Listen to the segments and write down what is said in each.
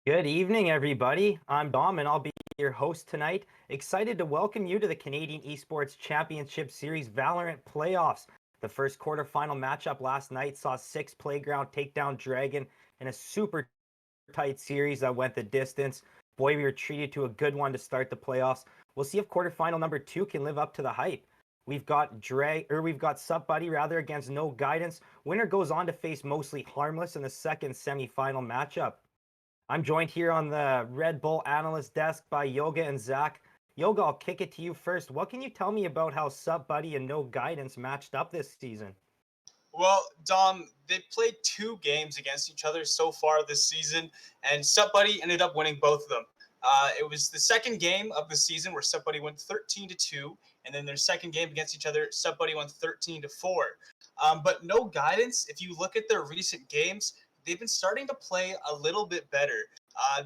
Good evening, everybody. I'm Dom, and I'll be your host tonight. Excited to welcome you to the Canadian Esports Championship Series Valorant playoffs. The first quarterfinal matchup last night saw Six Playground take down Dragon in a super tight series that went the distance. Boy, we were treated to a good one to start the playoffs. We'll see if quarterfinal number 2 can live up to the hype. We've got Sup Buddy rather against No Guidance. Winner goes on to face Mostly Harmless in the second semifinal matchup. I'm joined here on the Red Bull Analyst desk by Yoga and Zach. Yoga, I'll kick it to you first. What can you tell me about how Sup Buddy and No Guidance matched up this season? Well, Dom, they played two games against each other so far this season, and Sup Buddy ended up winning both of them. It was the second game of the season where Sup Buddy won 13-2, and then their second game against each other, Sup Buddy won 13-4. But No Guidance, if you look at their recent games, they've been starting to play a little bit better.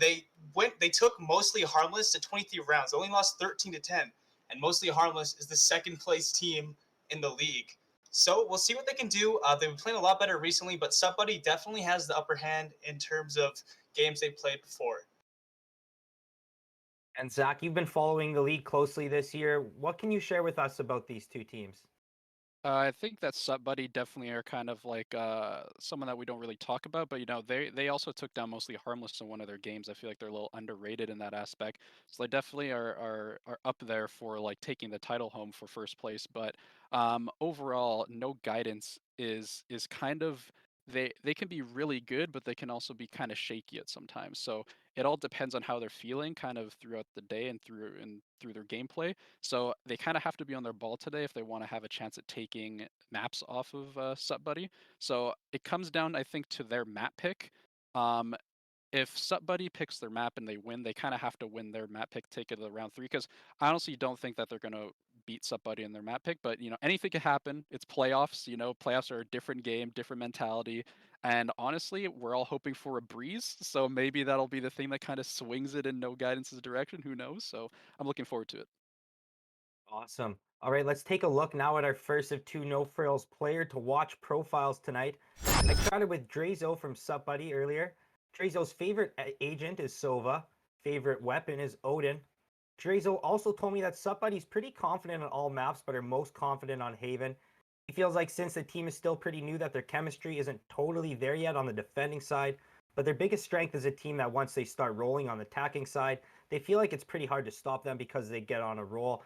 They took Mostly Harmless to 23 rounds, only lost 13-10, and Mostly Harmless is the second place team in the league. So we'll see what they can do. They've been playing a lot better recently, but Sup Buddy definitely has the upper hand in terms of games they played before. And Zach, you've been following the league closely this year. What can you share with us about these two teams? I think that Sup Buddy definitely are kind of like someone that we don't really talk about, but they also took down Mostly Harmless in one of their games. I feel like they're a little underrated in that aspect. So they definitely are up there for like taking the title home for first place. But overall, No Guidance is kind of they can be really good, but they can also be kind of shaky at sometimes. So it all depends on how they're feeling kind of throughout the day and through their gameplay. So they kind of have to be on their ball today if they want to have a chance at taking maps off of Sup Buddy. So it comes down, I think, to their map pick. Um, if Sup Buddy picks their map and they win, they kind of have to win their map pick, take it to the round 3. Because I honestly don't think that they're gonna beat Sup Buddy in their map pick. But anything can happen. It's playoffs. Playoffs are a different game, different mentality. And honestly, we're all hoping for a breeze. So maybe that'll be the thing that kind of swings it in No Guidance's direction. Who knows? So I'm looking forward to it. Awesome. All right, let's take a look now at our first of two No Frills player to watch profiles tonight. I chatted with Drazo from Sup Buddy earlier. Drazo's favorite agent is Sova. Favorite weapon is Odin. Drazo also told me that Sup Buddy's pretty confident on all maps, but are most confident on Haven. He feels like since the team is still pretty new that their chemistry isn't totally there yet on the defending side, but their biggest strength is a team that once they start rolling on the attacking side, they feel like it's pretty hard to stop them because they get on a roll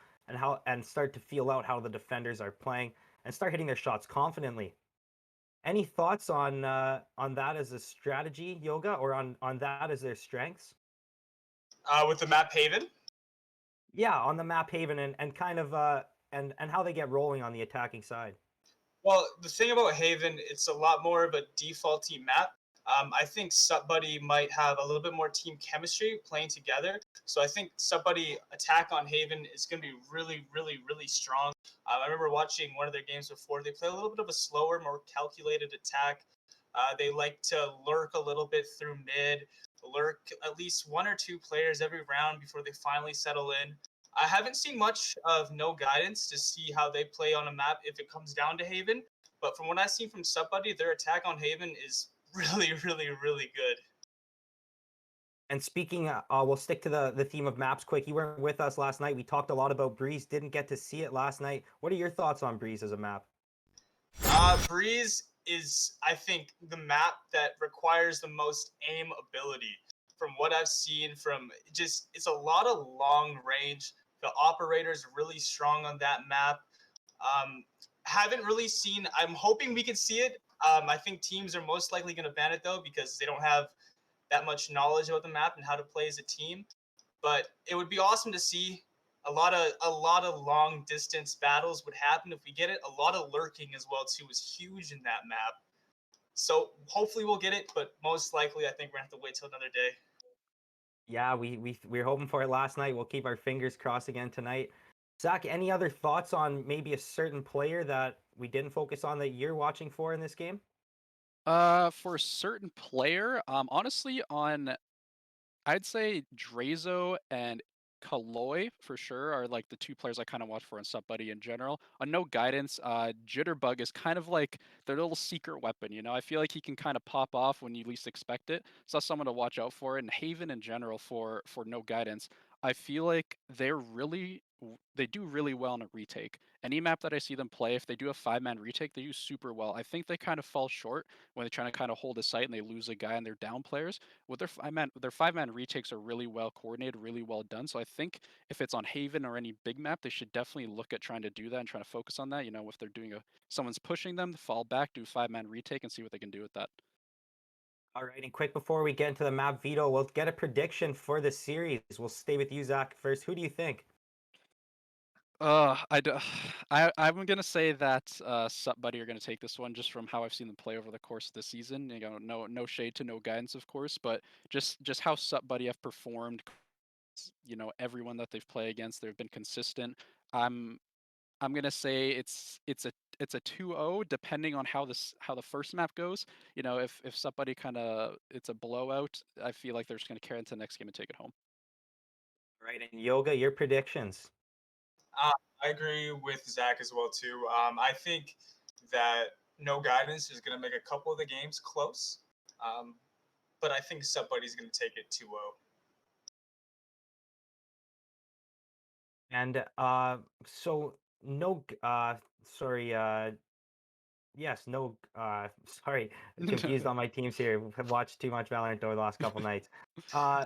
and start to feel out how the defenders are playing and start hitting their shots confidently. Any thoughts on that as a strategy, Yoga, or on that as their strengths? With the map Haven, Yeah, on the map Haven and kind of and how they get rolling on the attacking side. well, the thing about Haven, it's a lot more of a defaulty map. I think Sup Buddy might have a little bit more team chemistry playing together. So I think Sup Buddy attack on Haven is going to be really, really, really strong. I remember watching one of their games before. They play a little bit of a slower, more calculated attack. They like to lurk a little bit through mid, lurk at least one or two players every round before they finally settle in. I haven't seen much of No Guidance to see how they play on a map if it comes down to Haven. But from what I've seen from Sup Buddy, their attack on Haven is really, really, really good. And speaking, we'll stick to the theme of maps quick. You weren't with us last night. We talked a lot about Breeze. Didn't get to see it last night. What are your thoughts on Breeze as a map? Breeze is, I think, the map that requires the most aim ability. From what I've seen, it's a lot of long range. The operator's really strong on that map. Um, haven't really seen. I'm hoping we can see it. I think teams are most likely going to ban it though because they don't have that much knowledge about the map and how to play as a team. But it would be awesome to see. A lot of long distance battles would happen if we get it. A lot of lurking as well too is huge in that map. So hopefully we'll get it, but most likely I think we're gonna have to wait till another day. Yeah, we were hoping for it last night. We'll keep our fingers crossed again tonight. Zach, any other thoughts on maybe a certain player that we didn't focus on that you're watching for in this game? For a certain player, honestly, I'd say Drazo and Kaloy for sure are like the two players I kind of watch for on Sup Buddy in general. On No Guidance, Jitterbug is kind of like their little secret weapon. You know, I feel like he can kind of pop off when you least expect it. So that's someone to watch out for. And Haven in general for No Guidance, I feel like they do really well in a retake. Any map that I see them play, if they do a 5-man retake, they do super well. I think they kind of fall short when they're trying to kind of hold a site and they lose a guy and they're down players. With their 5-man retakes are really well coordinated, really well done. So I think if it's on Haven or any big map, they should definitely look at trying to do that and trying to focus on that. You know, if they're doing someone's pushing them, fall back, do 5-man retake, and see what they can do with that. All right, and quick before we get into the map veto, we'll get a prediction for the series. We'll stay with you, Zach, first. Who do you think? I'm gonna say that Sup Buddy are gonna take this one just from how I've seen them play over the course of the season. You know, no shade to No Guidance, of course, but just how Sup Buddy have performed. You know, everyone that they've played against, they've been consistent. I'm I'm gonna say it's a 2-0 depending on how the first map goes. You know, if Sup Buddy kind of it's a blowout, I feel like they're just gonna carry into the next game and take it home. All right, and Yoga, your predictions. I agree with Zach as well too. I think that No Guidance is going to make a couple of the games close, but I think somebody's going to take it 2-0. And so no, sorry, yes, no, sorry, confused on my teams here. Have watched too much Valorant over the last couple nights. Uh,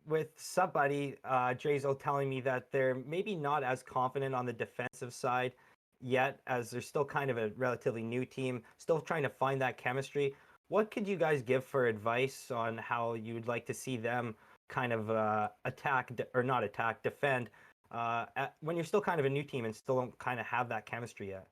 with somebody, Drazo telling me that they're maybe not as confident on the defensive side yet, as they're still kind of a relatively new team, still trying to find that chemistry. What could you guys give for advice on how you'd like to see them kind of or not attack, defend, when you're still kind of a new team and still don't kind of have that chemistry yet?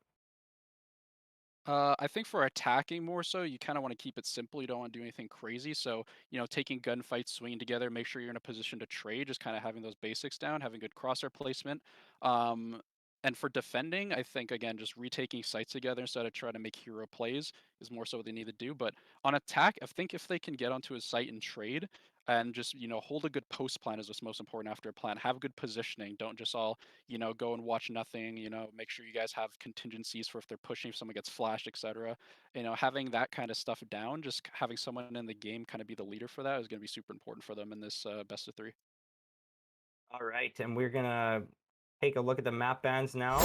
I think for attacking more so, you kind of want to keep it simple. You don't want to do anything crazy. So, you know, taking gunfights, swinging together, make sure you're in a position to trade, just kind of having those basics down, having good crosshair placement. Um, and for defending, I think, again, just retaking sites together instead of trying to make hero plays is more so what they need to do. But on attack, I think if they can get onto a site and trade and just, you know, hold a good post plan is what's most important after a plan. Have good positioning. Don't just all you know, go and watch nothing, you know, make sure you guys have contingencies for if they're pushing, if someone gets flashed, etc. You know, having that kind of stuff down, just having someone in the game kind of be the leader for that is going to be super important for them in this best of 3. All right, and we're gonna take a look at the map bans now.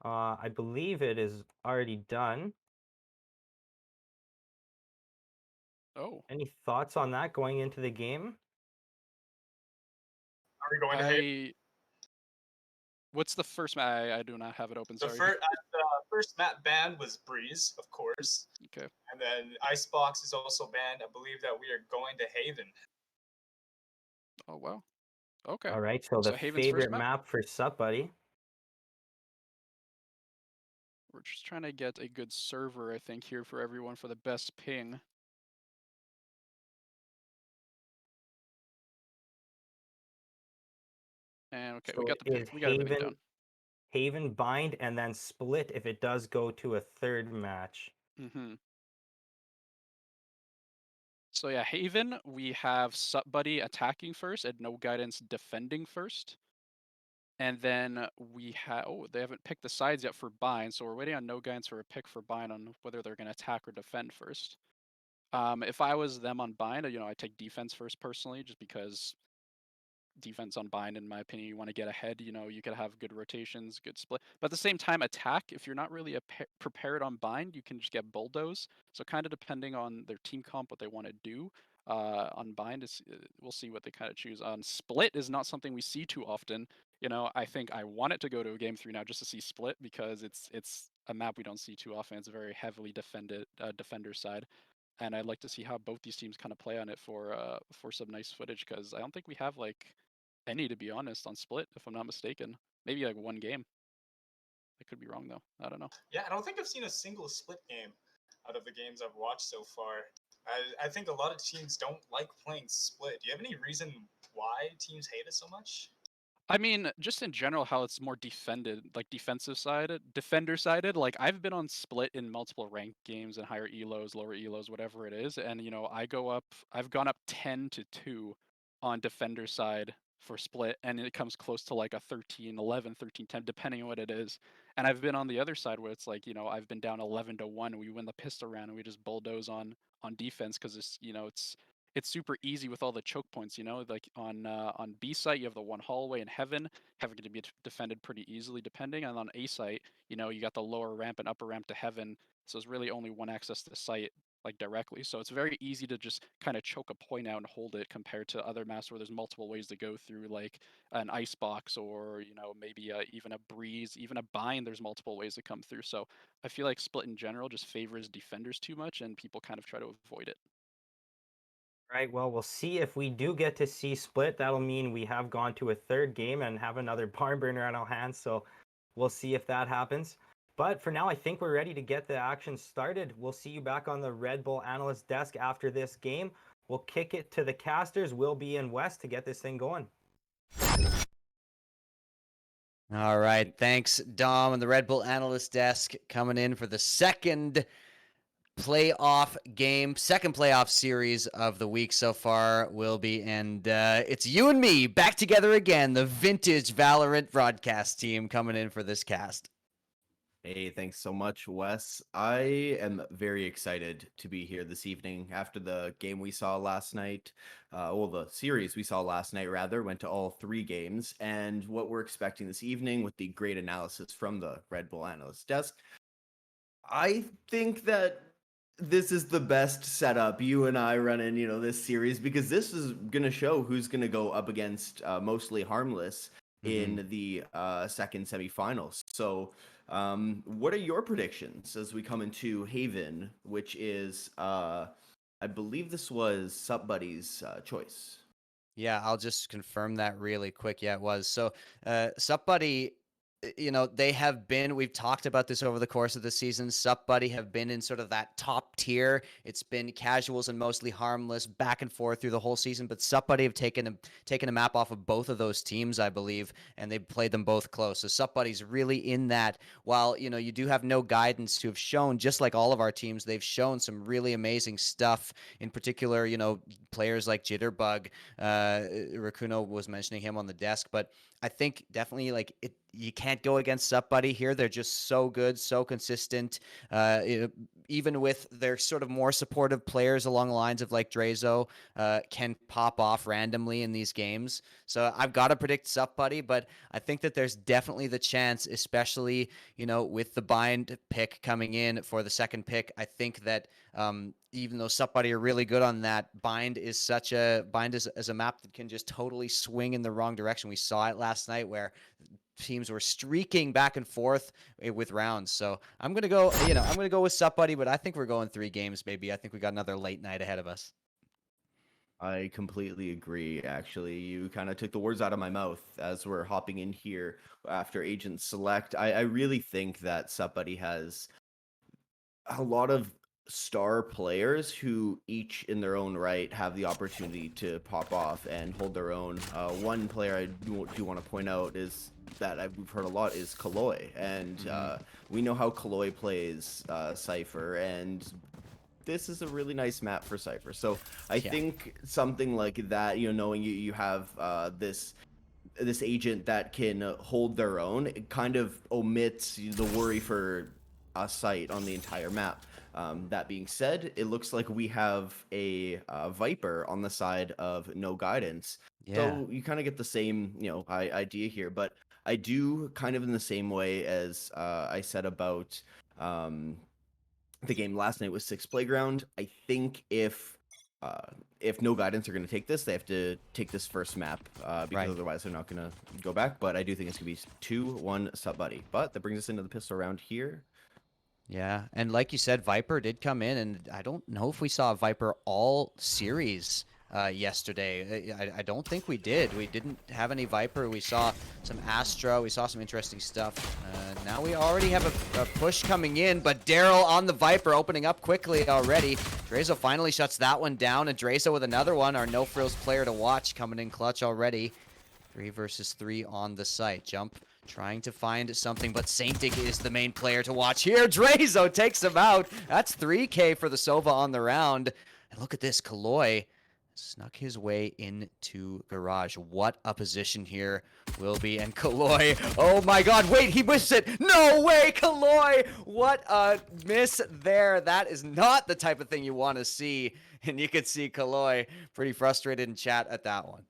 I believe it is already done. Oh, Any thoughts on that going into the game? Are we going to hate? What's the first map? I do not have it open, The sorry. first map banned was Breeze, of course. Okay. And then Icebox is also banned. I believe that we are going to Haven. Oh, wow. Okay. All right, so the So Haven's first favorite map. map for Sup Buddy. We're just trying to get a good server, I think, here for everyone for the best ping. And okay, So we got it is we got everything down. Haven bind and then split if it does go to a third match. Mm-hmm. So yeah, Haven, we have Sup Buddy attacking first and No Guidance defending first. And then we have, oh, they haven't picked the sides yet for bind, so we're waiting on No Guidance for a pick for bind on whether they're going to attack or defend first. If I was them on bind, you know, I take defense first personally, just because defense on bind, in my opinion, you want to get ahead. You know, you could have good rotations, good split. But at the same time, attack, if you're not really prepared on bind, you can just get bulldoze. So kind of depending on their team comp, what they want to do. On bind, we'll see what they kind of choose. On split is not something we see too often. You know, I think I want it to go to a game 3 now just to see split because it's a map we don't see too often. It's a very heavily defended defender side and I'd like to see how both these teams kind of play on it for some nice footage because I don't think we have like any, to be honest, on split, if I'm not mistaken. Maybe like one game. I could be wrong though. I don't know. Yeah, I don't think I've seen a single split game out of the games I've watched so far. I think a lot of teams don't like playing split. Do you have any reason why teams hate it so much? I mean, just in general, how it's more defended, like defensive sided, defender sided. Like I've been on split in multiple ranked games and higher elos, lower elos, whatever it is, and you know, I've gone up 10-2 on defender side for split, and it comes close to like a 13-11, 13-10, depending on what it is. And I've been on the other side where it's like, I've been down 11-1, and we win the pistol round, and we just bulldoze on defense because it's super easy with all the choke points. Like on B site you have the one hallway in heaven can be defended pretty easily depending, and on A site you got the lower ramp and upper ramp to heaven, so it's really only one access to site like directly. So it's very easy to just kind of choke a point out and hold it compared to other maps where there's multiple ways to go through, like an icebox or maybe even a breeze, even a bind. There's multiple ways to come through. So I feel like split in general just favors defenders too much, and people kind of try to avoid it. Right, well, we'll see if we do get to see split. That'll mean we have gone to a third game and have another barn burner on our hands. So we'll see if that happens. But for now, I think we're ready to get the action started. We'll see you back on the Red Bull Analyst desk after this game. We'll kick it to the casters. We'll be in West to get this thing going. All right, thanks, Dom, and the Red Bull Analyst desk coming in for the second playoff game, second playoff series of the week so far, will be, and it's you and me back together again, the vintage Valorant broadcast team coming in for this cast. Hey, thanks so much, Wes. I am very excited to be here this evening after the game we saw last night. The series we saw last night, rather, went to all 3 games. And what we're expecting this evening with the great analysis from the Red Bull Analyst desk, I think that this is the best setup you and I run in, this series, because this is going to show who's going to go up against mostly Harmless in the second semifinals. So what are your predictions as we come into Haven, which is, I believe this was SupBuddy's choice? Yeah, I'll just confirm that really quick. Yeah, it was. So SupBuddy, they have been, we've talked about this over the course of the season. SupBuddy have been in sort of that top tier. It's been casuals and mostly Harmless back and forth through the whole season, but SupBuddy have taken a map off of both of those teams, I believe, and they've played them both close. So SupBuddy's really in that. While, you do have no guidance to have shown, just like all of our teams, they've shown some really amazing stuff. In particular, players like Jitterbug, Rakuno was mentioning him on the desk, but I think definitely you can't go against SupBuddy here. They're just so good, so consistent. Even with their sort of more supportive players along the lines of like Drazo, can pop off randomly in these games. So I've got to predict SupBuddy, but I think that there's definitely the chance, especially, with the bind pick coming in for the second pick. I think that even though SupBuddy are really good on that, bind is a map that can just totally swing in the wrong direction. We saw it last night where teams were streaking back and forth with rounds. So I'm going to go, I'm going to go with SupBuddy, but I think we're going 3 games, maybe. I think we got another late night ahead of us. I completely agree, actually. You kind of took the words out of my mouth as we're hopping in here after Agent Select. I really think that SupBuddy has a lot of star players who each in their own right have the opportunity to pop off and hold their own. One player I do want to point out is that we've heard a lot is Kaloy, and we know how Kaloy plays Cypher, and this is a really nice map for Cypher. So I think something like that, knowing you have this agent that can hold their own, it kind of omits the worry for a site on the entire map. That being said, it looks like we have a Viper on the side of no guidance. Yeah. So you kind of get the same, idea here. But I do kind of in the same way as I said about the game last night with Six Playground. I think if no guidance are going to take this, they have to take this first map because otherwise they're not going to go back. But I do think it's going to be 2-1 SupBuddy. But that brings us into the pistol round here. Yeah, and like you said, Viper did come in, and I don't know if we saw Viper all series yesterday. I don't think we did. We didn't have any Viper. We saw some Astra. We saw some interesting stuff. Now we already have a push coming in, but Daryl on the Viper opening up quickly already. Drazo finally shuts that one down, and Drazo with another one, our NOFRILLS player to watch, coming in clutch already. 3 versus 3 on the site. Jump trying to find something, but Saintig is the main player to watch here. Drazo takes him out. That's 3K for the Sova on the round. And look at this, Kaloy. snuck his way into garage. What a position here will be. And Kaloy, oh my god, wait, he missed it. No way, Kaloy. What a miss there. That is not the type of thing you want to see. And you could see Kaloy pretty frustrated in chat at that one.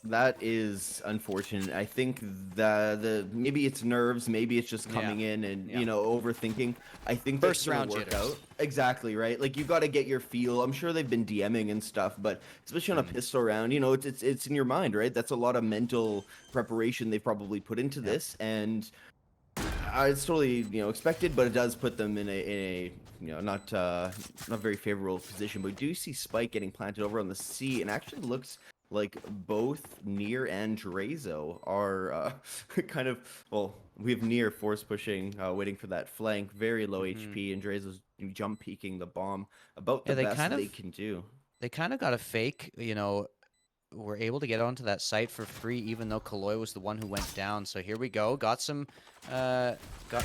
That is unfortunate. I think the maybe it's nerves, maybe it's just coming in and Yeah. you know overthinking. I think First that's gonna round work jitters. out. Exactly right. Like you got to get your feel. I'm sure they've been DMing and stuff, but especially on a pistol round, you know, it's in your mind, right? That's a lot of mental preparation they've probably put into this, and it's totally expected, but it does put them in a not very favorable position. But we do see Spike getting planted over on the C, and actually looks like both Near and Drazo are kind of, well, we have Near force pushing, waiting for that flank, very low HP, and Drazo's jump peeking the bomb about the Yeah, they best kind they of- can do. They kind of got a fake, were able to get onto that site for free, even though Kaloy was the one who went down. So here we go. Got some, got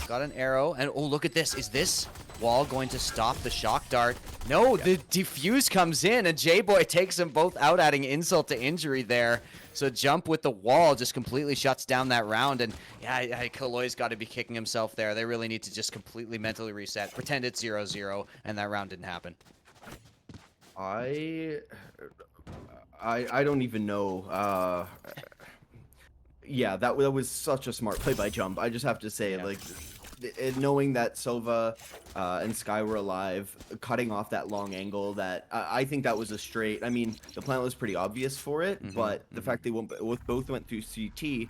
an arrow, and oh, look at this. Is this wall going to stop the shock dart? No, the defuse comes in, and J-Boy takes them both out, adding insult to injury there. So jump with the wall just completely shuts down that round, and yeah, Kaloy's got to be kicking himself there. They really need to just completely mentally reset, pretend it's 0-0, and that round didn't happen. I don't even know. Yeah, that was such a smart play by Jump. I just have to say, Yeah. like, knowing that Sova and Sky were alive, cutting off that long angle, that I think that was a straight. I mean, the plan was pretty obvious for it, but the fact they both went through CT,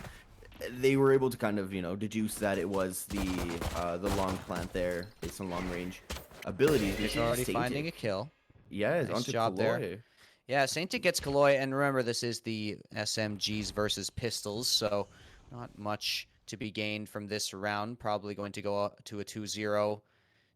they were able to kind of deduce that it was the long plant there based on long range abilities. He's already finding a kill. Yeah, Nice onto job there. Kaloy. Yeah, Saintic gets Kaloy, and remember, this is the SMGs versus pistols, so not much to be gained from this round. Probably going to go to a 2-0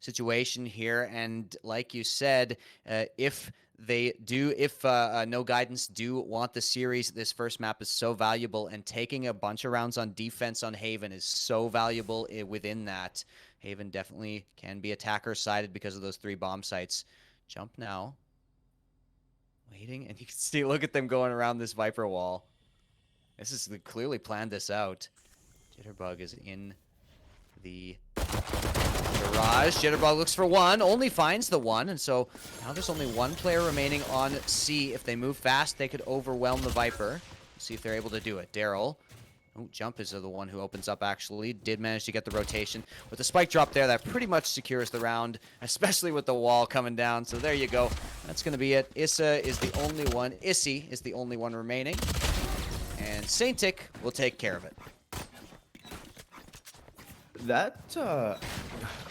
situation here, and like you said, if No Guidance do want the series, this first map is so valuable, and taking a bunch of rounds on defense on Haven is so valuable within that. Haven definitely can be attacker-sided because of those 3 bomb sites. Jump now. Waiting, and you can see, look at them going around this Viper wall. They clearly planned this out. Jitterbug is in the garage. Jitterbug looks for one, only finds the one, and so now there's only one player remaining on C. If they move fast, they could overwhelm the Viper. See if they're able to do it. Daryl. Oh, Jump is the one who opens up, actually. Did manage to get the rotation. With the spike drop there, that pretty much secures the round, especially with the wall coming down. So there you go. That's going to be it. Issa is the only one. Issy is the only one remaining. And Saintic will take care of it. That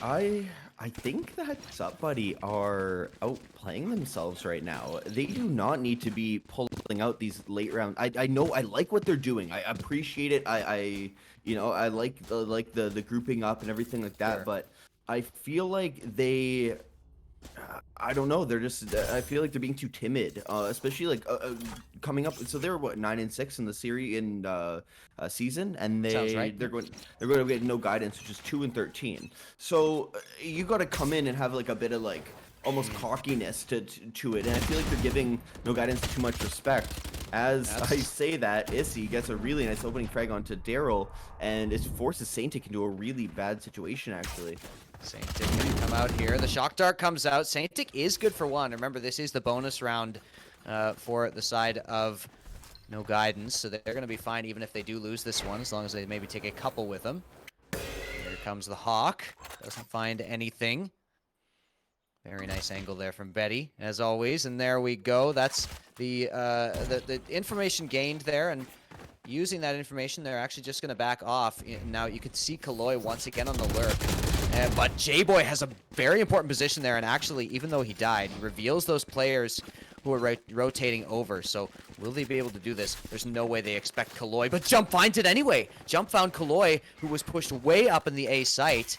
I think that Buddy are outplaying themselves right now. They do not need to be pulling out these late rounds. I know, I like what they're doing. I appreciate it. I like the grouping up and everything like that. Sure. But I feel like they. I don't know. They're just. I feel like they're being too timid, especially like coming up. So they're what 9-6 in the series in season, and Sounds right. they're going to get No Guidance, which is 2-13. So you got to come in and have like a bit of like almost cockiness to it, and I feel like they're giving No Guidance too much respect. As I say that, Issy gets a really nice opening frag onto Daryl, and it forces Saintic into a really bad situation actually. Saintic going to come out here. The shock dart comes out. Saintic is good for one. Remember, this is the bonus round for the side of No Guidance, so they're going to be fine even if they do lose this one, as long as they maybe take a couple with them. Here comes the Hawk. Doesn't find anything. Very nice angle there from Betty, as always. And there we go. That's the information gained there, and using that information, they're actually just going to back off. Now, you can see Kaloy once again on the lurk. But J-Boy has a very important position there, and actually, even though he died, he reveals those players who are rotating over. So will they be able to do this? There's no way they expect Kaloy, but Jump finds it anyway. Jump found Kaloy, who was pushed way up in the A site.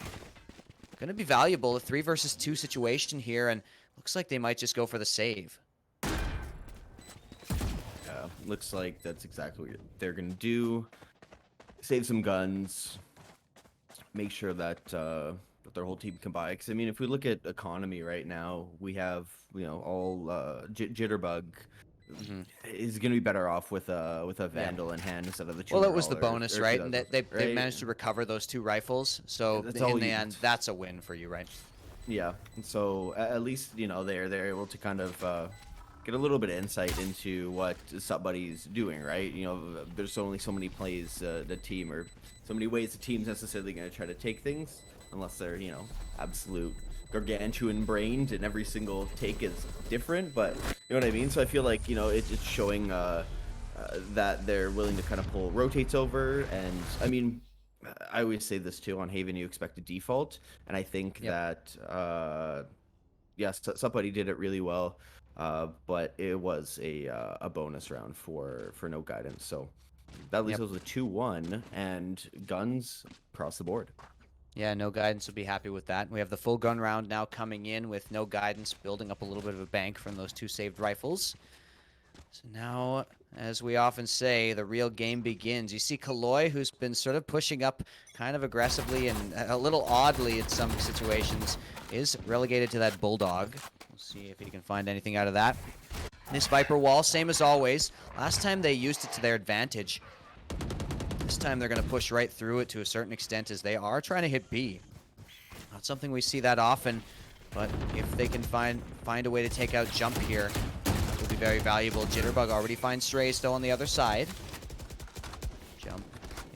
Going to be valuable, a 3 versus 2 situation here, and looks like they might just go for the save. Yeah, looks like that's exactly what they're going to do. Save some guns. Make sure that the what their whole team can buy. Because I mean, if we look at economy right now, we have all Jitterbug is going to be better off with a Vandal in hand instead of the $200. Well, it was the bonus, or right? And $2,000, they managed to recover those 2 rifles. So That's in all the you- end, that's a win for you, right? Yeah. So at least they're able to kind of get a little bit of insight into what SupBuddy's doing, right? There's only so many plays the team, or so many ways the team's necessarily going to try to take things, unless they're absolute gargantuan brained and every single take is different. But you know what I mean. So I feel like it's showing that they're willing to kind of pull rotates over, and I mean, I always say this too, on Haven you expect a default, and I think that yes, somebody did it really well, but it was a bonus round for no guidance. So that leaves us with 2-1 and guns across the board. Yeah, no guidance would be happy with that. We have the full gun round now coming in with no guidance, building up a little bit of a bank from those 2 saved rifles. So now, as we often say, the real game begins. You see Kaloy, who's been sort of pushing up kind of aggressively and a little oddly in some situations, is relegated to that Bulldog. We'll see if he can find anything out of that. This Viper wall, same as always. Last time they used it to their advantage. This time they're going to push right through it to a certain extent, as they are trying to hit B. Not something we see that often, but if they can find a way to take out Jump here, that will be very valuable. Jitterbug already finds Strays though on the other side. Jump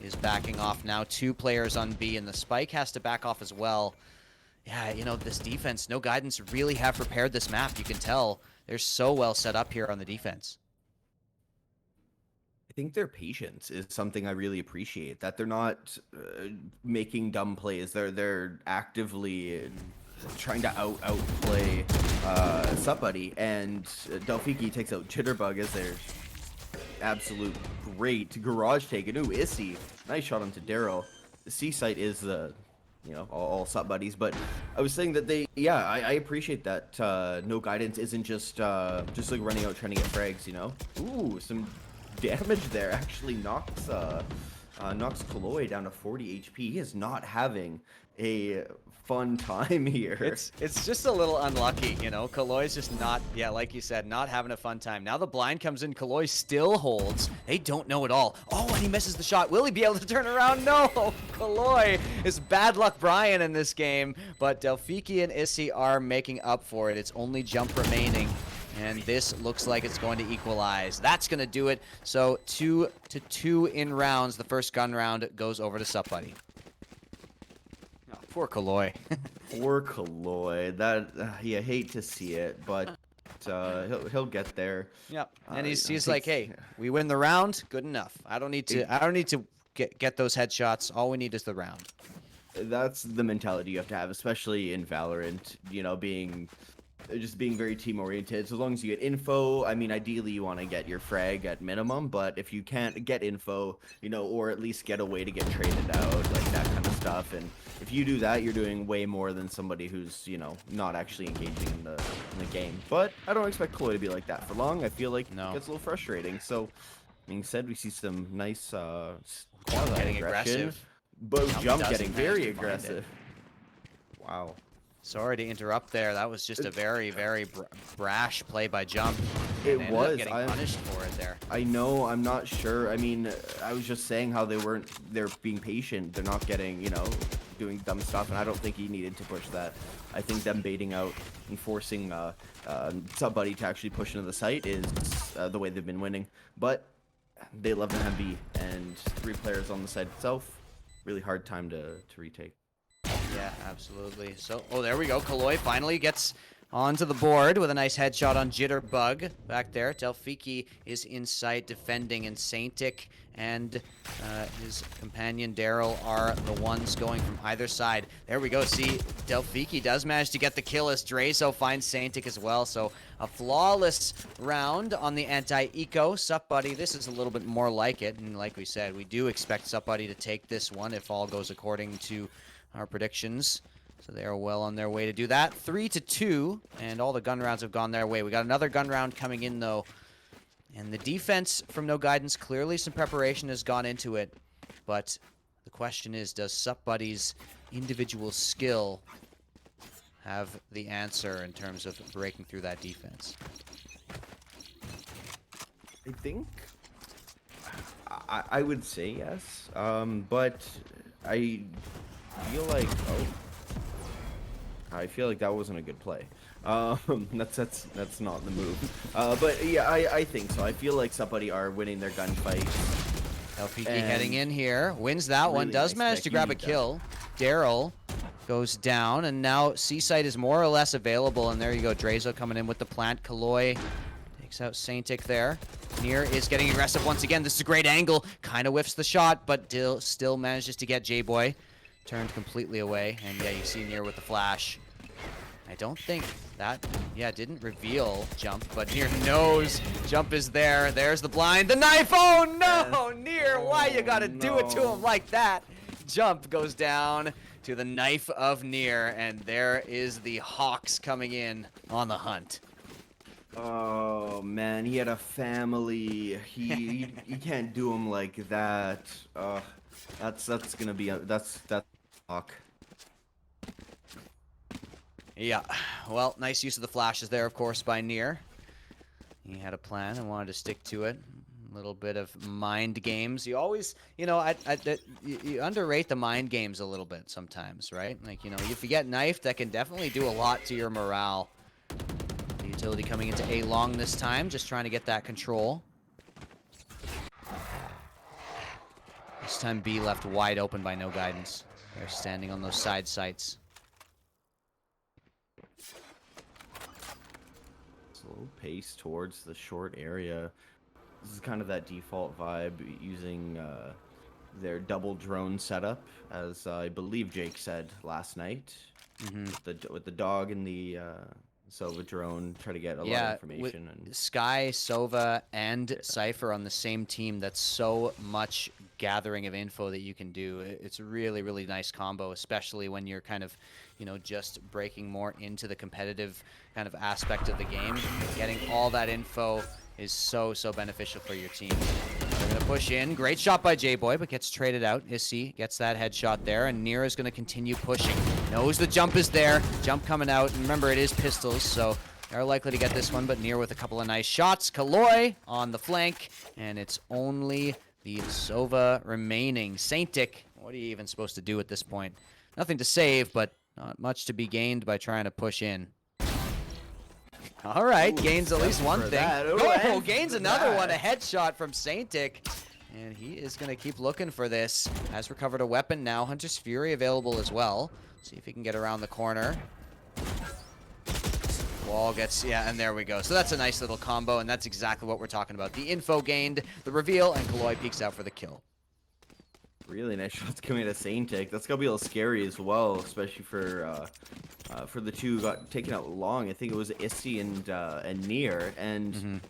is backing off now. 2 players on B, and the Spike has to back off as well. Yeah, this defense, no guidance, really have prepared this map. You can tell they're so well set up here on the defense. I think their patience is something I really appreciate. That they're not making dumb plays. They're actively trying to outplay SupBuddy, and Delphiki takes out Jitterbug as their absolute great garage take. And ooh, Issy, nice shot onto Daryl. The C site is the all SupBuddies, but I was saying that I appreciate that no guidance isn't just like running out trying to get frags. Ooh, some damage there actually knocks Kaloy down to 40 HP. He is not having a fun time here. It's just a little unlucky, Kaloy's just not, like you said, not having a fun time. Now the blind comes in, Kaloy still holds. They don't know at all. Oh, and he misses the shot. Will he be able to turn around? No! Kaloy is bad luck Brian in this game, but Delphiki and Issy are making up for it. It's only Jump remaining. And this looks like it's going to equalize. That's going to do it. So 2-2 in rounds. The first gun round goes over to SupBuddy. Oh, poor Kaloy. Poor Kaloy. That you hate to see it, but he'll get there. Yep. And he's like, hey, we win the round. Good enough. I don't need to get those headshots. All we need is the round. That's the mentality you have to have, especially in Valorant. Being very team oriented. So as long as you get info, I mean, ideally you want to get your frag at minimum, but if you can't get info, or at least get a way to get traded out, like that kind of stuff, and if you do that, you're doing way more than somebody who's not actually engaging in the game. But I don't expect Kaloy to be like that for long. I feel like it gets a little frustrating. So being said, we see some nice getting aggressive, but Jump doesn't getting manage very to find aggressive. Wow. Sorry to interrupt there. That was just a very, very brash play by Jump. It They ended was. up getting punished for it there. I know. I'm not sure. I mean, I was just saying how they're being patient. They're not getting, doing dumb stuff, and I don't think he needed to push that. I think them baiting out and forcing SupBuddy to actually push into the site is the way they've been winning. But they love to have B, and 3 players on the site itself. Really hard time to retake. Yeah, absolutely. So, there we go. Kaloy finally gets onto the board with a nice headshot on Jitterbug back there. Delphiki is in sight defending, and Saintic and his companion Daryl are the ones going from either side. There we go. See, Delphiki does manage to get the kill as Drazo finds Saintic as well. So a flawless round on the anti-eco. SupBuddy, this is a little bit more like it. And like we said, we do expect SupBuddy to take this one if all goes according to our predictions. So they are well on their way to do that. 3-2, and all the gun rounds have gone their way. We got another gun round coming in, though. And the defense from No Guidance, clearly some preparation has gone into it. But The question is, does Sup Buddy's individual skill have the answer in terms of breaking through that defense? I think I would say yes, but I feel like I feel like that wasn't a good play. That's not the move. But yeah, I think so. I feel like somebody are winning their gunfights. Elfiki heading in here, wins that one, Really does nice manage pick, to you grab a need that. kill. Daryl goes down, and now C-Site is more or less available, and there you go, Drazo coming in with the plant. Kaloy takes out Saintic there. Nier is getting aggressive once again. This is a great angle, kind of whiffs the shot, but still manages to get J-Boy turned completely away, and yeah, you see Nier with the flash. I don't think that, yeah, didn't reveal Jump, but Nier knows Jump is there. There's the blind, the knife. Oh no, Nier, why you gotta do it to him like that? Jump goes down to the knife of Nier, and there is the Hawks coming in on the hunt. Oh man, he had a family. He can't do him like that. That's gonna be that's fuck. Yeah, well, nice use of the flashes there, of course, by Nier. He had a plan and wanted to stick to it. A little bit of mind games. You always, you know, you underrate the mind games a little bit sometimes, right? Like, you know, if you get knifed, that can definitely do a lot to your morale. The utility coming into A long this time, just trying to get that control. This time B left wide open by no guidance. They're standing on those side sights. Slow pace towards the short area. This is kind of that default vibe using their double drone setup, as I believe Jake said last night. With the dog and the Sova drone, try to get a lot of information. With Sky, Sova, and Cypher on the same team, that's so much gathering of info that you can do. It's a really, really nice combo, especially when you're kind of, you know, just breaking more into the competitive kind of aspect of the game. Getting all that info is so beneficial for your team. They're going to push in. Great shot by J-Boy, but gets traded out. Issy gets that headshot there, and Nier is going to continue pushing. Knows the jump is there. Jump coming out. And remember, it is pistols, so they're likely to get this one, but Nier with a couple of nice shots. Kaloy on the flank, and it's only the Sova remaining. Saintic, what are you even supposed to do at this point? Nothing to save, but not much to be gained by trying to push in. All right, gains at least one thing. Oh, gains another one, a headshot from Saintic. And he is going to keep looking for this. Has recovered a weapon now. Hunter's Fury available as well. See if he can get around the corner. Wall gets, yeah, and there we go. So that's a nice little combo, and that's exactly what we're talking about. The info gained, the reveal, and Kaloy peeks out for the kill. Really nice shots coming at Saintic. That's gonna be a little scary as well, especially for the two who got taken out long. I think it was Issy and Nier. And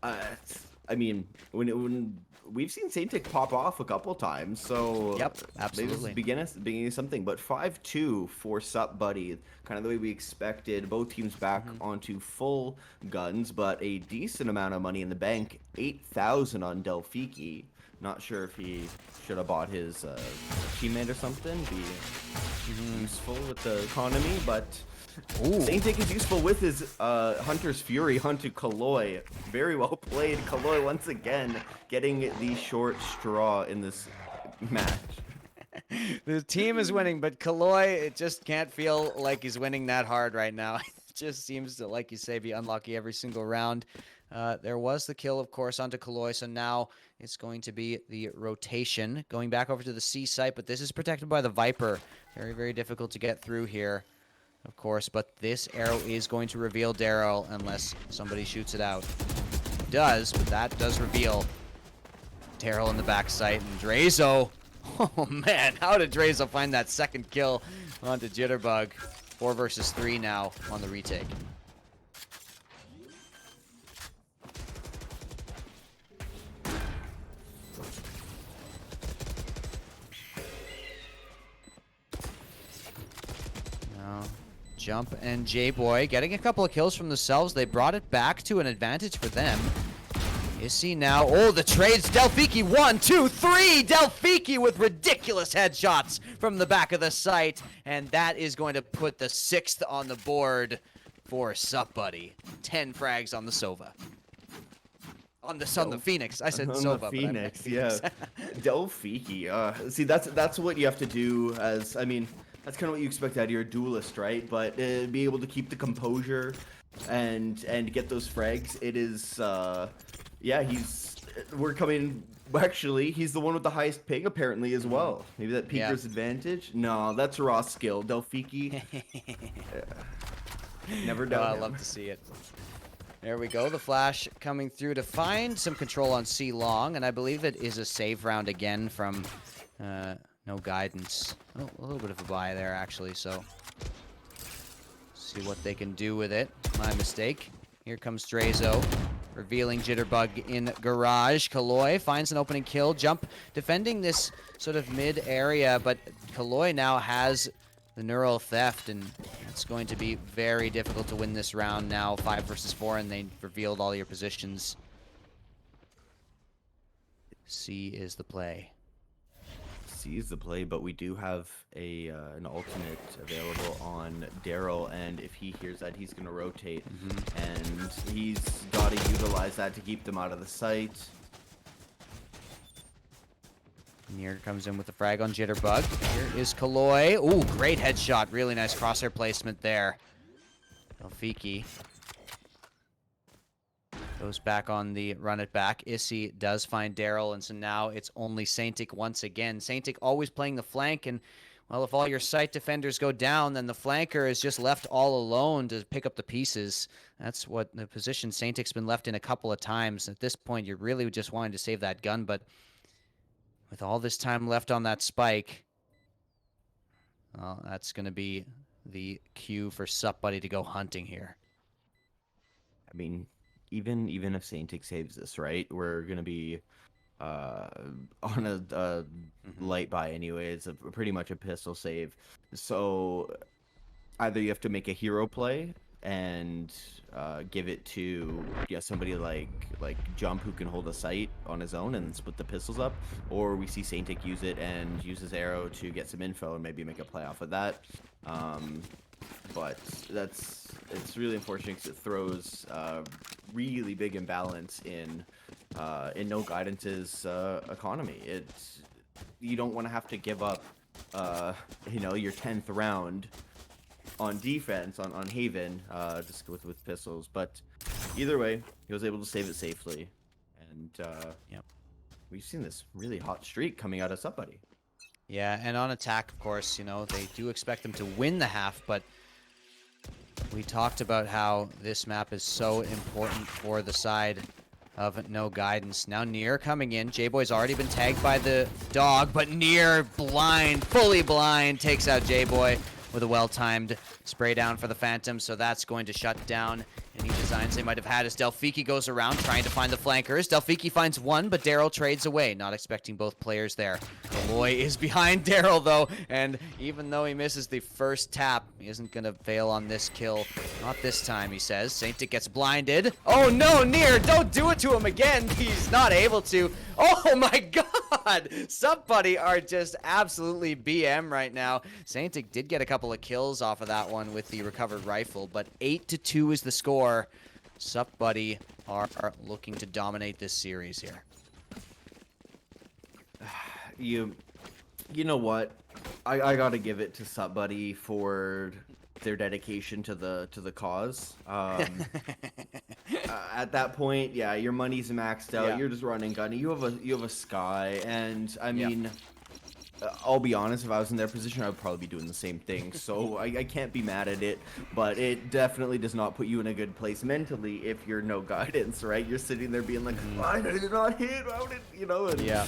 I mean, when we've seen Saintic pop off a couple times, so yep, absolutely. Maybe this is beginning of something. But 5-2 for Sup Buddy, kind of the way we expected. Both teams back onto full guns, but a decent amount of money in the bank. 8,000 on Delfiki. Not sure if he should have bought his teammate or something. Be useful with the economy, but Saintic is useful with his Hunter's Fury onto Kaloy. Very well played. Kaloy once again getting the short straw in this match. The team is winning, but Kaloy, it just can't feel like he's winning that hard right now. It just seems to, like you say, be unlucky every single round. There was the kill, of course, onto Kaloy, so now it's going to be the rotation. Going back over to the C site, but this is protected by the Viper. Very, very difficult to get through here, of course, but this arrow is going to reveal Daryl unless somebody shoots it out. It does, but that does reveal Daryl in the back site, and Drazo. Oh, man, how did Drazo find that second kill onto Jitterbug? 4 versus 3 now on the retake. Jump and J-Boy getting a couple of kills from themselves. They brought it back to an advantage for them. Is he now? Oh, the trades. Delphiki, 1, 2, 3. Delphiki with ridiculous headshots from the back of the site. And that is going to put the 6th on the board for Suppbuddy. 10 frags on the Sova. On the Phoenix. I said on Sova. the Phoenix, yeah. Delphiki. See, that's what you have to do as, I mean, that's kind of what you expect out of your duelist, right? But be able to keep the composure and get those frags. It is, yeah, we're coming, actually, he's the one with the highest ping apparently as well. Maybe that peeker's advantage? No, that's raw skill. Delphiki, never doubt I him. love to see it. There we go. The flash coming through to find some control on C long, and I believe it is a save round again from no guidance. Oh, a little bit of a buy there actually, so see what they can do with it. My mistake. Here comes Drazo, revealing Jitterbug in garage. Kaloy finds an opening kill. Jump defending this sort of mid area, but Kaloy now has the neural theft, and it's going to be very difficult to win this round now. 5 versus 4, and they revealed all your positions. C is the play. C is the play, but we do have an alternate available on Daryl, and if he hears that, he's going to rotate, and he's got to utilize that to keep them out of the sight. Near comes in with the frag on Jitterbug. Here is Kaloy. Ooh, great headshot. Really nice crosshair placement there. Delphiki goes back on the run it back. Issy does find Daryl, and so now it's only Saintic once again. Saintic always playing the flank, and, well, if all your site defenders go down, then the flanker is just left all alone to pick up the pieces. That's what the position Saintic's been left in a couple of times. At this point, you're really just wanting to save that gun, but with all this time left on that spike, well, that's going to be the cue for Suppbuddy to go hunting here. I mean, even if Saintic saves this, right, we're going to be on a light buy anyway. It's pretty much a pistol save. So either you have to make a hero play and give it to somebody like Jump, who can hold a sight on his own and split the pistols up, or we see Saintic use it and use his arrow to get some info and maybe make a play off of that. But it's really unfortunate because it throws really big imbalance in No Guidance's economy. You don't want to have to give up your 10th round on defense on Haven just with pistols, but either way, he was able to save it safely, and we've seen this really hot streak coming out of Suppbuddy. Yeah, and on attack, of course, they do expect them to win the half, but we talked about how this map is so important for the side of No Guidance. Now Near coming in. J-Boy's already been tagged by the dog, but Near blind, fully blind, takes out J-Boy with a well-timed spray down for the Phantom, so that's going to shut down any designs they might have had as Delphiki goes around trying to find the flankers. Delphiki finds one, but Daryl trades away, not expecting both players there. Kaloy is behind Daryl, though, and even though he misses the first tap, he isn't going to fail on this kill. Not this time, he says. Saintic gets blinded. Oh, no, Near, don't do it to him again. He's not able to. Oh, my God. Suppbuddy are just absolutely BM right now. Saintic did get a couple of kills off of that one with the recovered rifle, but 8-2 is the score. Suppbuddy are looking to dominate this series here. You know what? I gotta give it to Suppbuddy for their dedication to the cause. At that point, yeah, your money's maxed out. Yeah. You're just running gun. You have a Sky, and I mean, I'll be honest. If I was in their position, I would probably be doing the same thing. So I can't be mad at it, but it definitely does not put you in a good place mentally if you're No Guidance, right? You're sitting there being like, I did not hit, how did And, Yeah.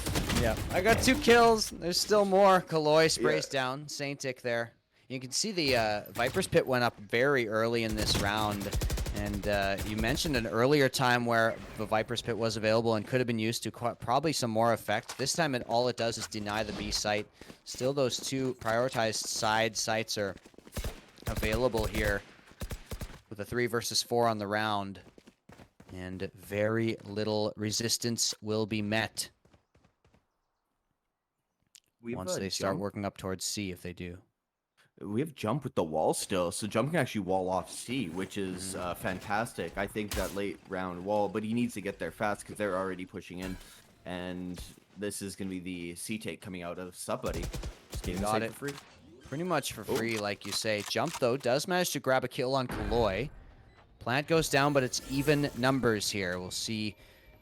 I got 2 kills. There's still more. Kaloy sprays down Saintic there. You can see the Viper's Pit went up very early in this round. And you mentioned an earlier time where the Viper's Pit was available and could have been used to probably some more effect. This time, all it does is deny the B site. Still, those 2 prioritized side sites are available here with a 3 versus 4 on the round. And very little resistance will be met We have once a they start jump. working up towards C if they do. We have jump with the wall still, so jump can actually wall off C, which is fantastic. I think that late round wall, but he needs to get there fast because they're already pushing in, and this is going to be the C take coming out of Subbuddy. Just getting Got the it. for free. Pretty much for Oh. free, like you say. Jump, though, does manage to grab a kill on Kaloy. Plant goes down, but it's even numbers here. We'll see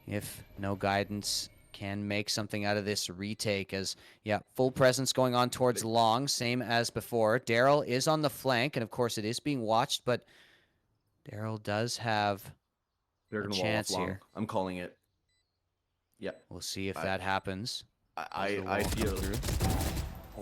if No Guidance can make something out of this retake as, yeah, full presence going on towards long, same as before. Daryl is on the flank, and of course it is being watched, but Daryl does have They're a going to wall off chance long. here. I'm calling it. Yep. We'll see if I- that happens. I feel.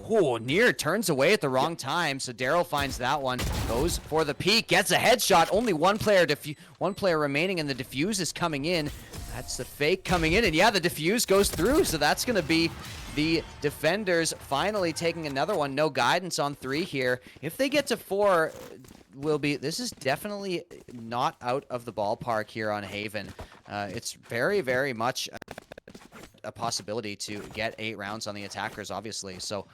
Oh, Near turns away at the wrong time, so Daryl finds that one, goes for the peek, gets a headshot. Only one player remaining, and the defuse is coming in. That's the fake coming in, and yeah, the defuse goes through, so that's going to be the defenders finally taking another one. No Guidance on 3 here. If they get to 4, this is definitely not out of the ballpark here on Haven. It's very, very much a possibility to get 8 rounds on the attackers, obviously. So,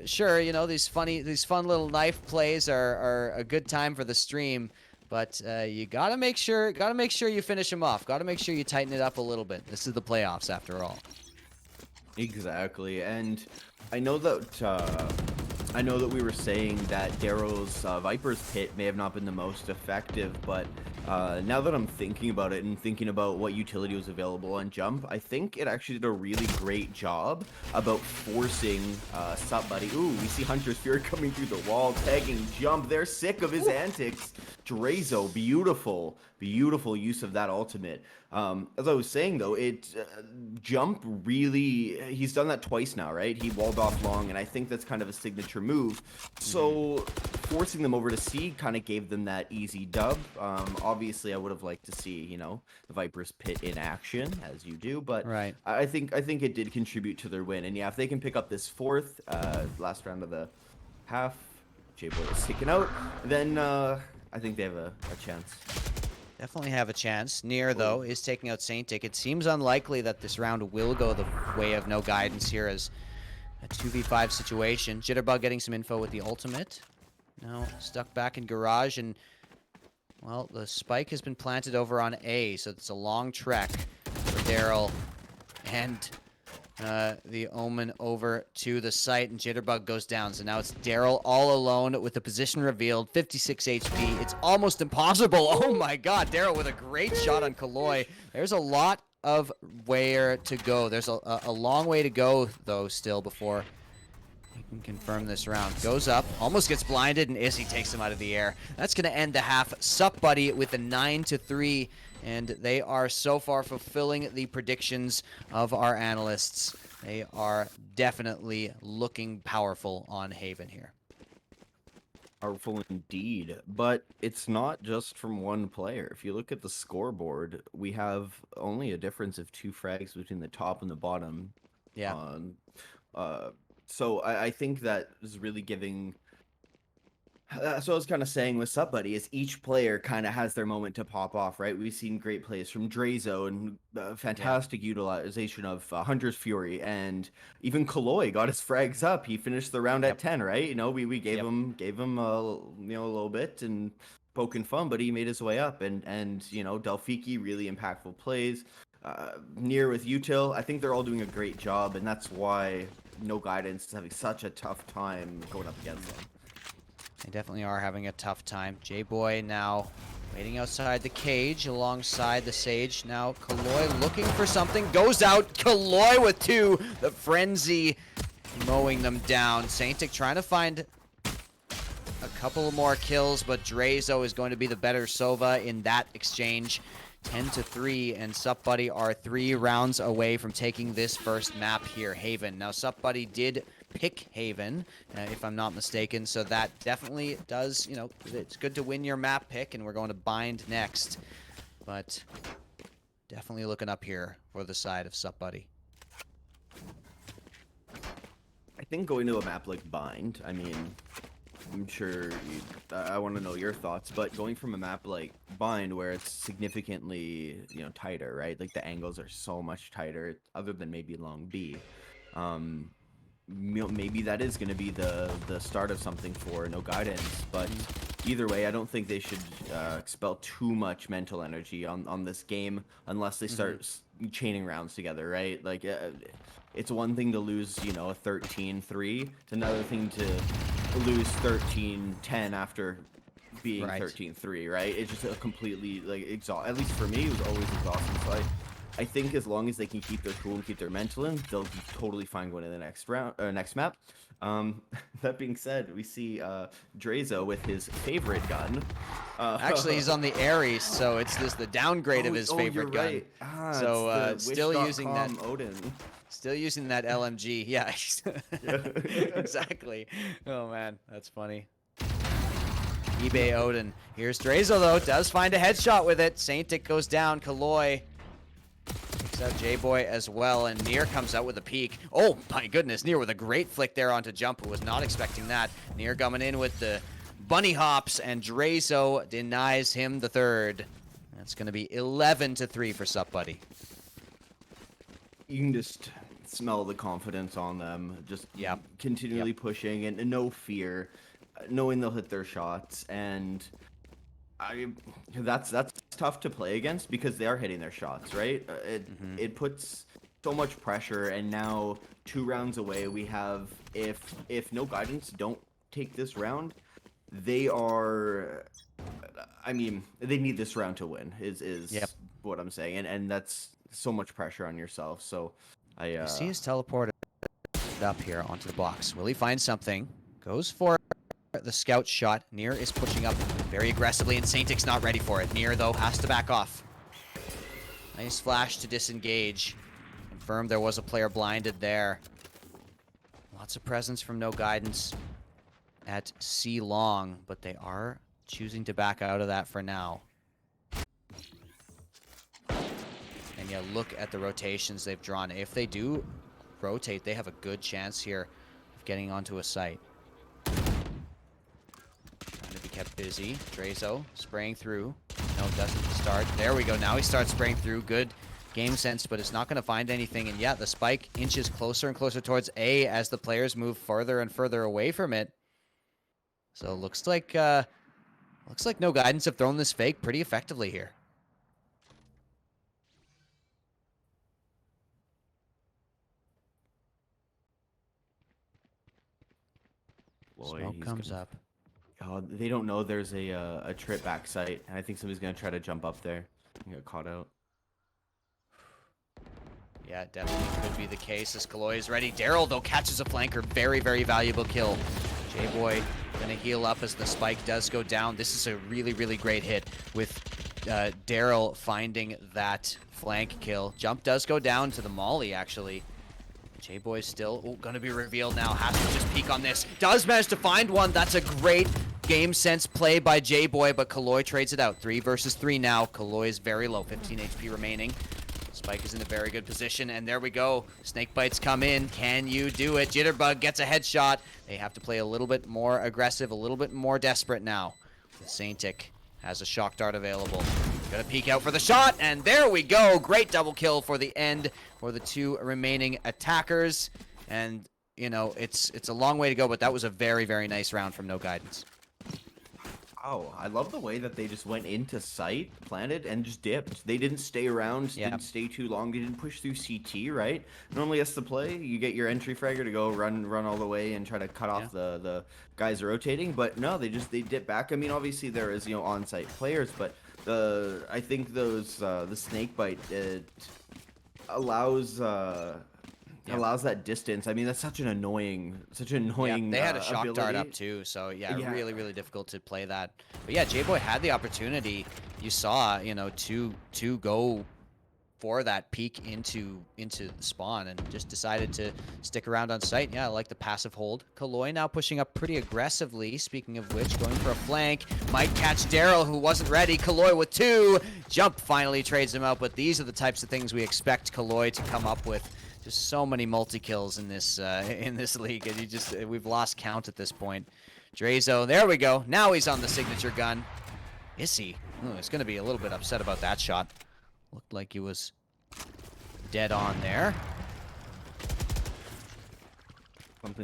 sure, these fun little knife plays are a good time for the stream, but you gotta make sure you finish them off. Gotta make sure you tighten it up a little bit. This is the playoffs, after all. Exactly, and I know that we were saying that Darrow's Viper's Pit may have not been the most effective, but now that I'm thinking about it and thinking about what utility was available on Jump, I think it actually did a really great job about forcing Subbuddy. Ooh, we see Hunter's Fury coming through the wall, tagging Jump. They're sick of his antics. Drazo, beautiful use of that ultimate. As I was saying though, Jump really, he's done that twice now, right? He walled off long, and I think that's kind of a signature move. So forcing them over to C kind of gave them that easy dub. Obviously, I would have liked to see, the Viper's Pit in action, as you do, but Right. I think it did contribute to their win. And yeah, if they can pick up this 4th, last round of the half, J-Boy is taken out, then I think they have a chance. Definitely have a chance. Near, though, is taking out Saintic. It seems unlikely that this round will go the way of No Guidance here as a 2v5 situation. Jitterbug getting some info with the ultimate. Now stuck back in garage, and, well, the spike has been planted over on A, so it's a long trek for Daryl and the Omen over to the site, and Jitterbug goes down. So now it's Daryl all alone with the position revealed, 56 HP. It's almost impossible. Oh my god, Daryl with a great shot on Kaloy. There's a lot of where to go. There's a long way to go, though, still before he can confirm this round. Goes up, almost gets blinded, and Izzy takes him out of the air. That's going to end the half. Subbuddy with a 9-3. And they are so far fulfilling the predictions of our analysts. They are definitely looking powerful on Haven here. Powerful indeed, but it's not just from one player. If you look at the scoreboard, we have only a difference of 2 frags between the top and the bottom. Yeah. So I think that is really giving. So I was kind of saying with Subbuddy is each player kind of has their moment to pop off, right? We've seen great plays from Drazo and fantastic utilization of Hunter's Fury, and even Kaloy got his frags up. He finished the round at 10, right? We gave him a little bit and poking fun, but he made his way up, and Delphiki really impactful plays. Near with Util, I think they're all doing a great job, and that's why No Guidance is having such a tough time going up against them. They definitely are having a tough time. J-Boy now waiting outside the cage alongside the Sage. Now Kaloy looking for something. Goes out. Kaloy with 2. The Frenzy mowing them down. Saintic trying to find a couple more kills, but Drazo is going to be the better Sova in that exchange. 10-3, and Subbuddy are 3 rounds away from taking this first map here, Haven. Now Subbuddy did pick Haven, if I'm not mistaken, so that definitely does, it's good to win your map pick, and we're going to Bind next. But definitely looking up here for the side of Subbuddy. I think going to a map like Bind, I mean, I'm sure I want to know your thoughts, but going from a map like Bind, where it's significantly, tighter, right? Like the angles are so much tighter, other than maybe Long B. Maybe that is going to be the start of something for No Guidance, but either way, I don't think they should expel too much mental energy on this game unless they start chaining rounds together, right? Like, it's one thing to lose, a 13-3. It's another thing to lose 13-10 after being 13-3, right? It's just a completely, like, at least for me, it was always exhausting. So I think as long as they can keep their cool and keep their mental in, they'll be totally fine going to the next round or next map. That being said, we see Drazo with his favorite gun. Actually, he's on the Ares, so it's just the downgrade of his favorite gun. Right. So still using that Odin. Still using that LMG. Yeah, exactly. Oh man, that's funny. eBay Odin. Here's Drazo though, does find a headshot with it. Saintic goes down. Kaloy takes out J-Boy as well, and Nier comes out with a peek. Oh my goodness, Nier with a great flick there onto Jump, who was not expecting that. Nier coming in with the bunny hops, and Drazo denies him the third. That's going to be 11-3 for Sup Buddy. You can just smell the confidence on them, just continually pushing and no fear, knowing they'll hit their shots, and that's tough to play against because they are hitting their shots, right? It puts so much pressure, and now 2 rounds away, we have if No Guidance don't take this round, they are. I mean, they need this round to win. Is what I'm saying, and that's so much pressure on yourself. So You see his teleported up here onto the box. Will he find something? Goes for the scout shot. Nier is pushing up very aggressively, and Saintic's not ready for it. Nier, though, has to back off. Nice flash to disengage. Confirmed there was a player blinded there. Lots of presence from No Guidance at C long, but they are choosing to back out of that for now. And yeah, look at the rotations they've drawn. If they do rotate, they have a good chance here of getting onto a site. Trying to be kept busy. Drazo spraying through. No, doesn't start. There we go. Now he starts spraying through. Good game sense, but it's not going to find anything. And yeah, the spike inches closer and closer towards A as the players move further and further away from it. So looks like No Guidance have thrown this fake pretty effectively here. Smoke comes up. Oh, they don't know there's a trip back site, and I think somebody's gonna try to jump up there and get caught out. Yeah, definitely could be the case as Kaloy is ready. Daryl, though, catches a flanker. Very, very valuable kill. J-Boy gonna heal up as the spike does go down. This is a really, really great hit with Daryl finding that flank kill. Jump does go down to the molly, actually. J-Boy's still gonna be revealed now. Has to just peek on this. Does manage to find one. That's a great game sense play by J-Boy, but Kaloy trades it out. 3 versus 3 now. Kaloy is very low, 15 HP remaining. Spike is in a very good position, and there we go. Snake bites come in. Can you do it? Jitterbug gets a headshot. They have to play a little bit more aggressive, a little bit more desperate now. Saintic has a shock dart available. Gonna peek out for the shot, and there we go. Great double kill for the end for the 2 remaining attackers. And, you know, it's a long way to go, but that was a very, very nice round from No Guidance. Oh, I love the way that they just went into sight, planted, and just dipped. They didn't stay around, didn't stay too long, they didn't push through CT, right? Normally, that's the play. You get your entry fragger to go run all the way and try to cut off the guys rotating, but no, they dip back. I mean, obviously there is, on-site players, but I think those the snake bite, it allows that distance. I mean, that's such an annoying. Yeah, they had a shock dart up too, so really, really difficult to play that. But yeah, J-Boy had the opportunity. You saw, to go for that peek into the spawn, and just decided to stick around on site. Yeah, I like the passive hold. Kaloy now pushing up pretty aggressively. Speaking of which, going for a flank. Might catch Daryl, who wasn't ready. Kaloy with 2. Jump finally trades him out, but these are the types of things we expect Kaloy to come up with. Just so many multi-kills in this league, and we've lost count at this point. Drazo, there we go. Now he's on the signature gun. Is he? Oh, he's going to be a little bit upset about that shot. Looked like he was dead on there.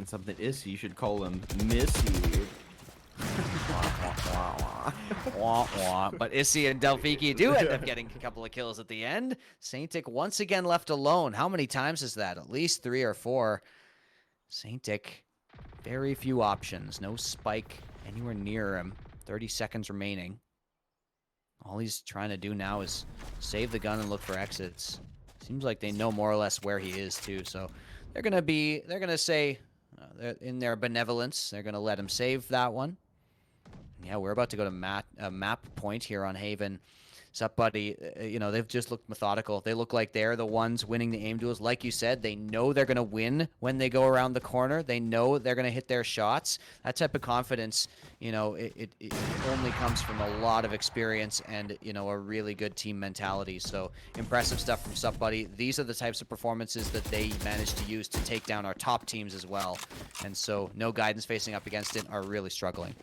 Something Issy, you should call him Missy. Wah, wah. But Issy and Delphiki do end up getting a couple of kills at the end. Saintic once again left alone. How many times is that? At least 3 or 4. Saintic, very few options. No spike anywhere near him. 30 seconds remaining. All he's trying to do now is save the gun and look for exits. Seems like they know more or less where he is too. So they're gonna say, in their benevolence, they're gonna let him save that one. Yeah, we're about to go to map point here on Haven. Sup, buddy? You know, they've just looked methodical. They look like they're the ones winning the aim duels. Like you said, they know they're going to win when they go around the corner. They know they're going to hit their shots. That type of confidence, you know, it only comes from a lot of experience and, you know, a really good team mentality. So impressive stuff from Sup, buddy. These are the types of performances that they managed to use to take down our top teams as well. And so no guidance facing up against it are really struggling.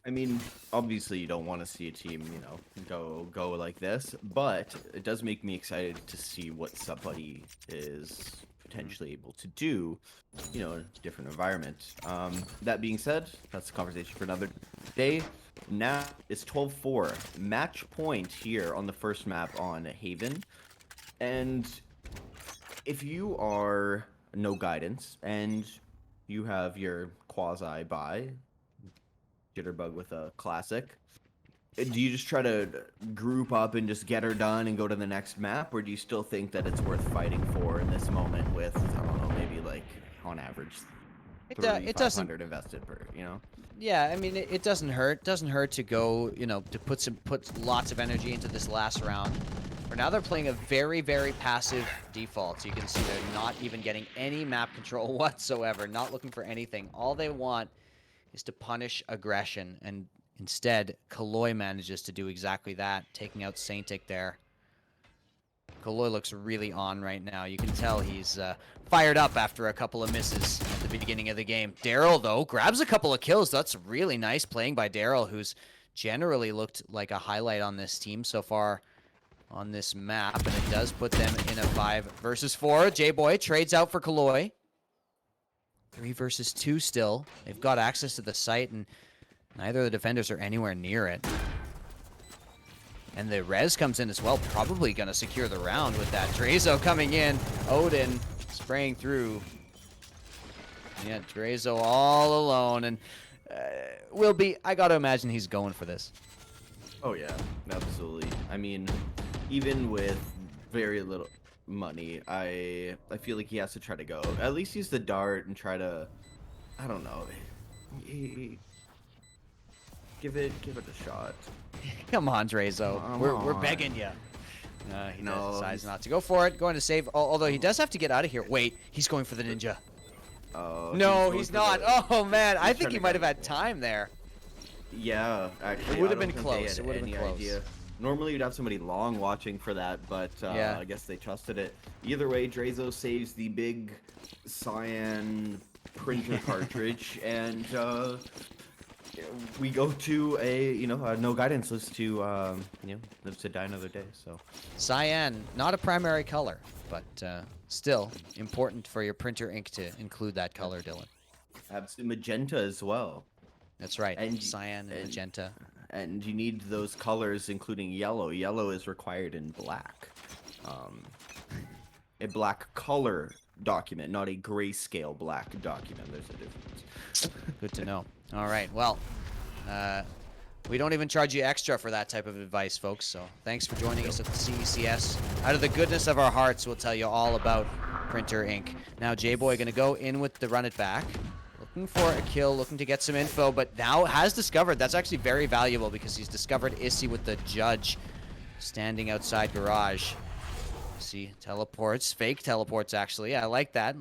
I mean, obviously you don't want to see a team, you know, go like this, but it does make me excited to see what somebody is potentially able to do, you know, in a different environment. That being said, that's a conversation for another day. Now it's 12-4, match point here on the first map on Haven, and if you are no guidance and you have your quasi buy. Jitterbug with a classic. Do you just try to group up and just get her done and go to the next map, or do you still think that it's worth fighting for in this moment with, I don't know, maybe like on average It doesn't invested per, you know? Yeah, I mean, it doesn't hurt. Doesn't hurt to go, you know, to put lots of energy into this last round. For now, they're playing a very, very passive default. So you can see they're not even getting any map control whatsoever. Not looking for anything. All they want is to punish aggression, and instead, Kaloy manages to do exactly that, taking out Saintic there. Kaloy looks really on right now. You can tell he's fired up after a couple of misses at the beginning of the game. Daryl, though, grabs a couple of kills. That's really nice playing by Daryl, who's generally looked like a highlight on this team so far on this map, and it does put them in a 5 versus 4. J-Boy trades out for Kaloy. 3 versus 2 still. They've got access to the site, and neither of the defenders are anywhere near it. And the res comes in as well, probably going to secure the round with that. Drazo coming in. Odin spraying through. Yeah, Drazo all alone, and will be, I got to imagine he's going for this. Oh yeah, absolutely. I mean, even with very little money, I feel like he has to try to go. At least use the dart and try to, I don't know, give it a shot. Come on, Drazo. We're begging you. He decides not to go for it. Going to save, although he does have to get out of here. Wait, he's going for the ninja. Oh, no, he's not. Oh man, I think he might have had time there. Yeah, actually, it would have been close. It would have been close. Idea. Normally you'd have somebody long watching for that, but yeah. I guess they trusted it. Either way, Drazo saves the big cyan printer cartridge, and we go to a no guidance list to live to die another day. So cyan, not a primary color, but still important for your printer ink to include that color, Dylan. Absolutely, magenta as well. That's right, and cyan and magenta. And you need those colors, including yellow. Yellow is required in black. A black color document, not a grayscale black document. There's a difference. Good to know. All right, well, we don't even charge you extra for that type of advice, folks. So thanks for joining us at the CECS. Out of the goodness of our hearts, we'll tell you all about printer ink. Now, J-Boy going to go in with the run it back. Looking for a kill, looking to get some info, but now has discovered, that's actually very valuable because he's discovered Issy with the judge standing outside garage. See, teleports, fake teleports actually. I like that.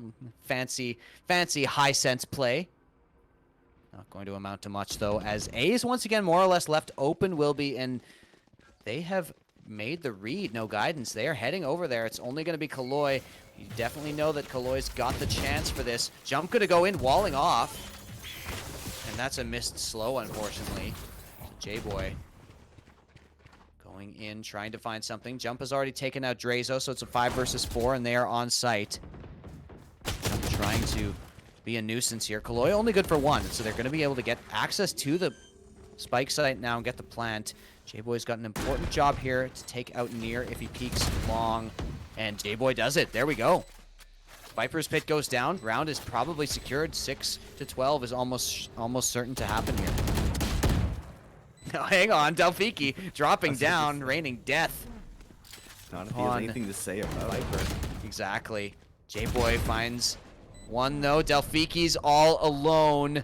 Fancy high sense play. Not going to amount to much though, as A is once again more or less left open, will be, and they have made the read. No guidance. They are heading over there. It's only going to be Kaloy. You definitely know that Kaloy's got the chance for this. Jump going to go in, walling off. And that's a missed slow, unfortunately. J-Boy going in, trying to find something. Jump has already taken out Drazo, so it's a 5 versus 4, and they are on site. Jump trying to be a nuisance here. Kaloy only good for 1, so they're going to be able to get access to the spike site now and get the plant. J-Boy's got an important job here to take out near if he peeks long, and J-Boy does it. There we go. Viper's Pit goes down. Round is probably secured. 6-12 is almost certain to happen here. No, hang on. Delphiki dropping down, raining death. Not if he has anything to say about Viper. Exactly. J-Boy finds one, though. Delphiki's all alone.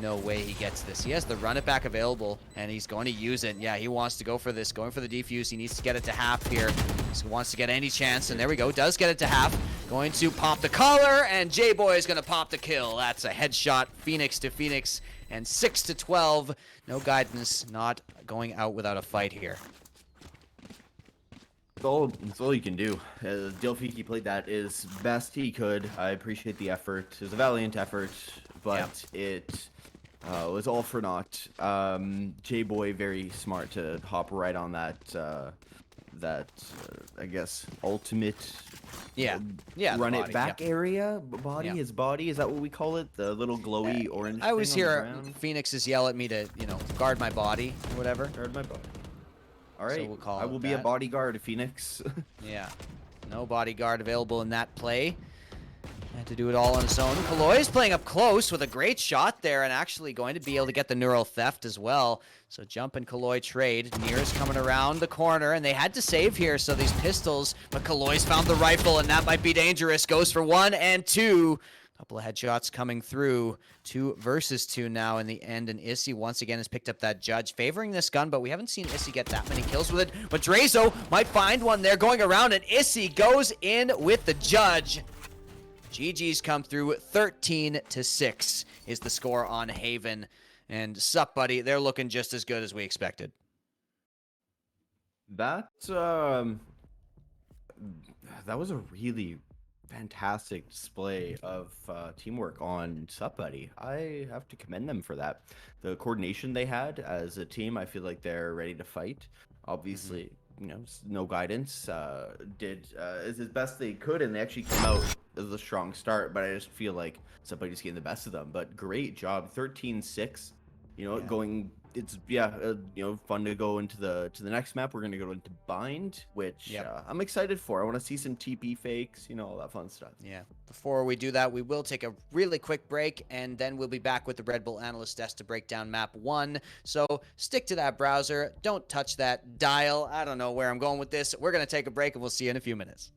No way he gets this. He has the run it back available, and he's going to use it. Yeah, he wants to go for this. Going for the defuse. He needs to get it to half here. He wants to get any chance, and there we go. Does get it to half. Going to pop the collar, and J-Boy is going to pop the kill. That's a headshot. Phoenix to Phoenix, and 6-12. No guidance. Not going out without a fight here. It's all you can do. Delphiki played that as best he could. I appreciate the effort. It was a valiant effort, but it was all for naught. J-Boy very smart to hop right on that, I guess, ultimate run body, it back area body. Yeah. His body, is that what we call it? The little glowy orange I always thing on the hear ground? Phoenixes yell at me to, guard my body or whatever. Guard my body. All right, we'll call I it will be a that. bodyguard, Phoenix. Yeah. No bodyguard available in that play. Had to do it all on his own. Kaloy's playing up close with a great shot there and actually going to be able to get the neural theft as well. So Jump and Kaloy trade. Near's coming around the corner, and they had to save here, so these pistols, but Kaloy's found the rifle, and that might be dangerous. Goes for 1 and 2. Couple of headshots coming through. 2 versus 2 now in the end, and Issy once again has picked up that judge, favoring this gun, but we haven't seen Issy get that many kills with it. But Drazo might find one there going around, and Issy goes in with the judge. GG's come through. 13-6 is the score on Haven. And Sup Buddy, they're looking just as good as we expected. That was a really fantastic display of teamwork on Sup Buddy. I have to commend them for that. The coordination they had as a team, I feel like they're ready to fight. Obviously, no guidance. Did as best they could, and they actually came out as a strong start. But I just feel like Sup Buddy's getting the best of them. But great job, 13-6. Going. It's fun to go into the next map. We're gonna go into Bind, which I'm excited for. I want to see some TP fakes, all that fun stuff. Yeah. Before we do that, we will take a really quick break, and then we'll be back with the Red Bull Analyst desk to break down map 1. So stick to that browser. Don't touch that dial. I don't know where I'm going with this. We're gonna take a break, and we'll see you in a few minutes.